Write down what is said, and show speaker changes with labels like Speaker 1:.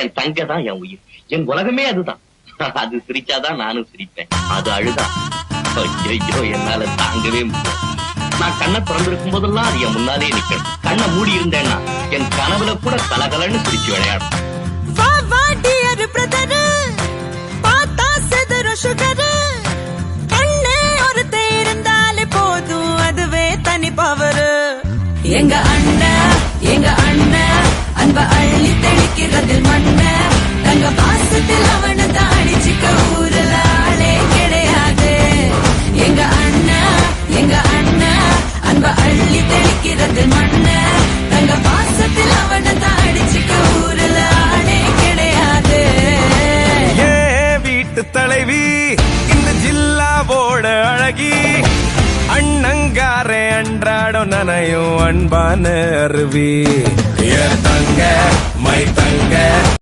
Speaker 1: என் தங்க தான் என் உயிர், என் உலகமே அதுதான். அது சிரிச்சாதான் நானும் சிரிப்பேன், அது அழுதா ஐயோ என்னால தாங்கவே முடியாது. நான் கண்ணை திறந்திருக்கும் போதெல்லாம் அது என் முன்னாலே நிக்கணும். கண்ணை மூடி இருந்தேன்னா என் கனவுல கூட கலகலன்னு சிரிச்சு விளையாடும்.
Speaker 2: எங்க அண்ணன் அன்ப அள்ளி தெளிக்கிறது மண்ண, தங்க பாசத்தில் அவனை தாடிச்சுக்க ஊரல ஆளே கிடையாது. எங்க அண்ணன் அன்ப அள்ளி தெளிக்கிறது மண்ண, தங்க பாசத்தில் அவனை தாடிச்சுக்க ஊரல ஆளே கிடையாது.
Speaker 3: ஏ வீட்டு தலைவி இந்த ஜில்லாவோட அழகி, அண்ணங்காரே அன்றாடம் நனையும் அன்பான அருவி. தங்க மை தங்க